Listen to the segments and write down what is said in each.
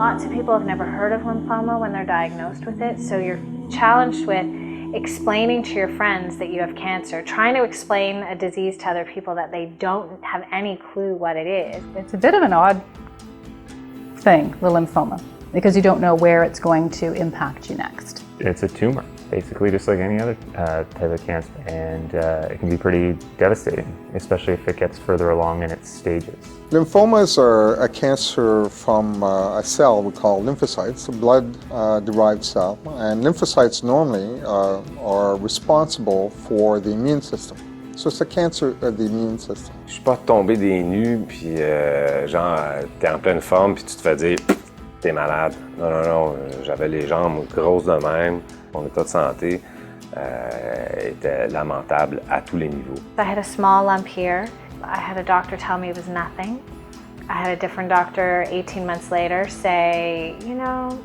Lots of people have never heard of lymphoma when they're diagnosed with it, so you're challenged with explaining to your friends that you have cancer, trying to explain a disease to other people that they don't have any clue what it is. It's a bit of an odd thing, the lymphoma, because you don't know where it's going to impact you next. It's a tumor, basically just like any other type of cancer, and it can be pretty devastating, especially if it gets further along in its stages. Lymphomas are a cancer from a cell we call lymphocytes, a blood-derived cell, and lymphocytes normally are responsible for the immune system. So it's a cancer of the immune system. Je suis pas tombé des nues, puis genre, t'es en pleine forme, puis tu te fais dire « t'es malade ». Non, non, non, j'avais les jambes grosses de même. Mon état de santé était lamentable à tous les niveaux. I had a small lump here. I had a doctor tell me it was nothing. I had a different doctor 18 months later say, you know,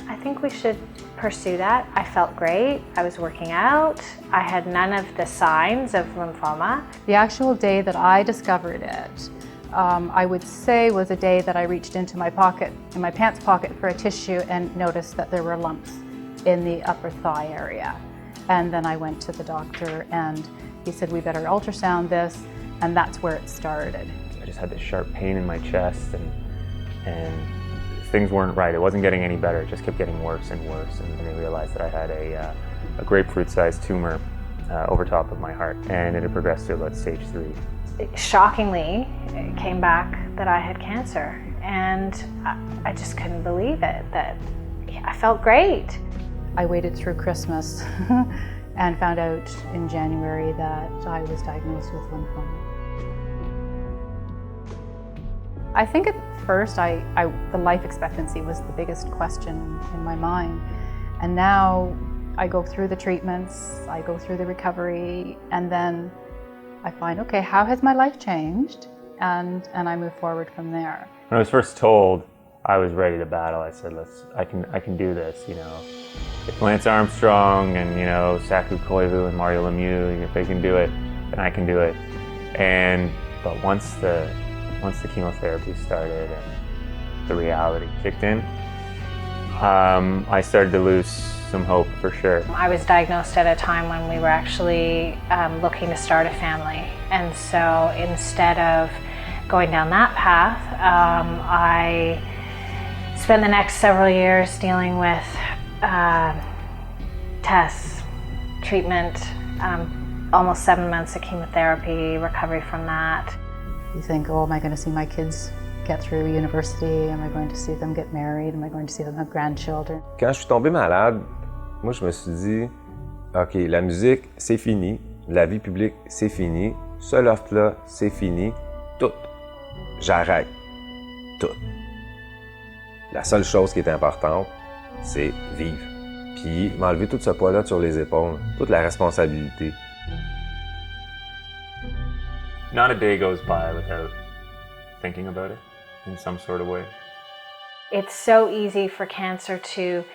I think we should pursue that. I felt great. I was working out. I had none of the signs of lymphoma. The actual day that I discovered it, I would say was a day that I reached into my pocket, in my pants pocket for a tissue and noticed that there were lumps in the upper thigh area. And then I went to the doctor and he said, we better ultrasound this, and that's where it started. I just had this sharp pain in my chest and things weren't right. It wasn't getting any better, it just kept getting worse and worse. And then I realized that I had a grapefruit-sized tumor over top of my heart, and it had progressed to about stage 3. Shockingly, it came back that I had cancer, and I just couldn't believe it, that I felt great. I waited through Christmas and found out in January that I was diagnosed with lymphoma. I think at first the life expectancy was the biggest question in my mind, and now I go through the treatments, I go through the recovery, and then I find, okay, how has my life changed? And I move forward from there. When I was first told, I was ready to battle. I said, I can do this, you know. If Lance Armstrong and, you know, Saku Koivu and Mario Lemieux, if they can do it, then I can do it. But once the chemotherapy started and the reality kicked in, I started to lose some hope for sure. I was diagnosed at a time when we were actually looking to start a family. And so instead of going down that path, I spent the next several years dealing with tests, treatment, almost 7 months of chemotherapy, recovery from that. You think, oh, am I going to see my kids get through university? Am I going to see them get married? Am I going to see them have grandchildren? Quand je suis tombé malade, moi je me suis dit, OK, la musique, c'est fini. La vie publique, c'est fini. Ce loft-là, c'est fini. Tout. J'arrête. Tout. La seule chose qui est importante, c'est vivre. Puis m'enlever tout ce poids-là sur les épaules, toute la responsabilité. Not a day goes by without thinking about it in some sort of way. It's so easy for cancer to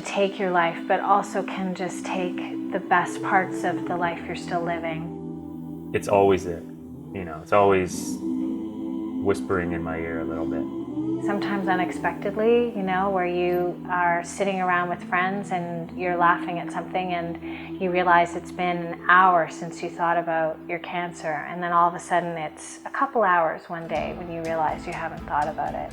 take your life, but also can just take the best parts of the life you're still living. It's always there, you know, it's always whispering in my ear a little bit. Sometimes unexpectedly, you know, where you are sitting around with friends and you're laughing at something and you realize it's been an hour since you thought about your cancer, and then all of a sudden it's a couple hours one day when you realize you haven't thought about it.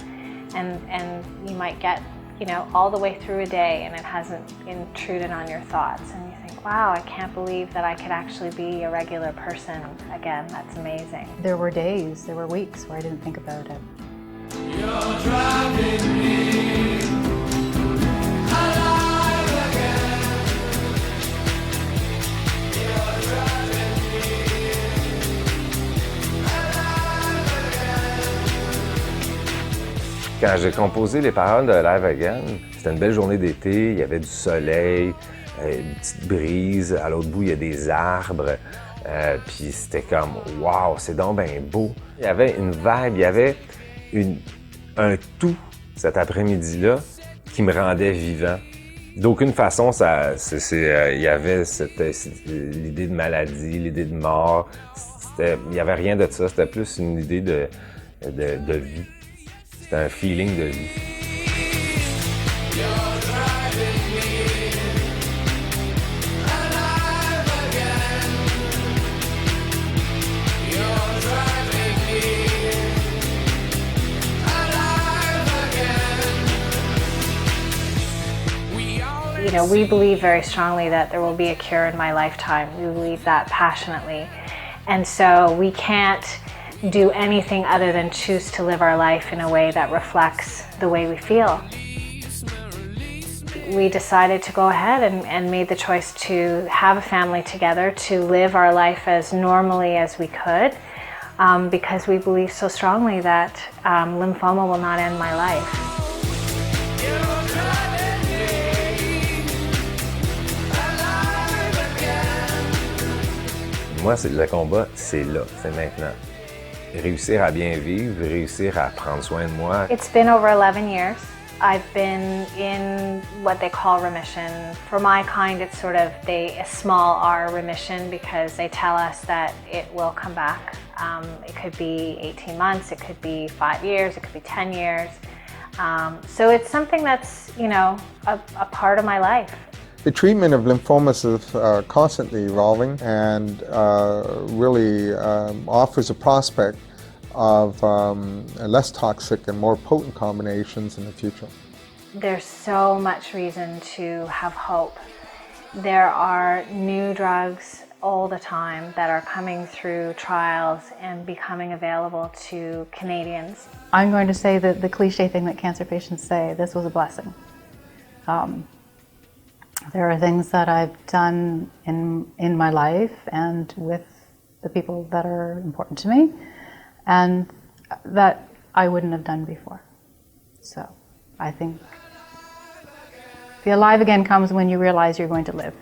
And you might get, you know, all the way through a day and it hasn't intruded on your thoughts, and you think, wow, I can't believe that I could actually be a regular person again. That's amazing. There were days, there were weeks where I didn't think about it. You're driving me alive again. You're driving me alive again. Quand j'ai composé les paroles de Live Again, c'était une belle journée d'été, il y avait du soleil, une petite brise, à l'autre bout il y a des arbres, puis c'était comme « wow, c'est donc bien beau ». Il y avait une vibe, il y avait un tout cet après-midi-là qui me rendait vivant. D'aucune façon, il y avait l'idée de maladie, l'idée de mort. Il n'y avait rien de ça. C'était plus une idée de vie. C'était un feeling de vie. You're driving me alive again. You're driving me alive again. You know, we believe very strongly that there will be a cure in my lifetime. We believe that passionately. And so we can't do anything other than choose to live our life in a way that reflects the way we feel. We decided to go ahead and made the choice to have a family together, to live our life as normally as we could, because we believe so strongly that lymphoma will not end my life. You're driving me alive again. Moi, le combat, c'est là, c'est maintenant. Réussir à bien vivre, réussir à prendre soin de moi. It's been over 11 years. I've been in what they call remission. For my kind, it's sort of a small R remission because they tell us that it will come back. It could be 18 months, it could be 5 years, it could be 10 years. So it's something that's, you know, a part of my life. The treatment of lymphomas is constantly evolving and really offers a prospect of less toxic and more potent combinations in the future. There's so much reason to have hope. There are new drugs all the time that are coming through trials and becoming available to Canadians. I'm going to say that the cliche thing that cancer patients say, this was a blessing. There are things that I've done in my life and with the people that are important to me, and that I wouldn't have done before. So I think the alive again comes when you realize you're going to live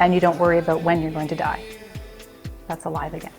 and you don't worry about when you're going to die. That's alive again.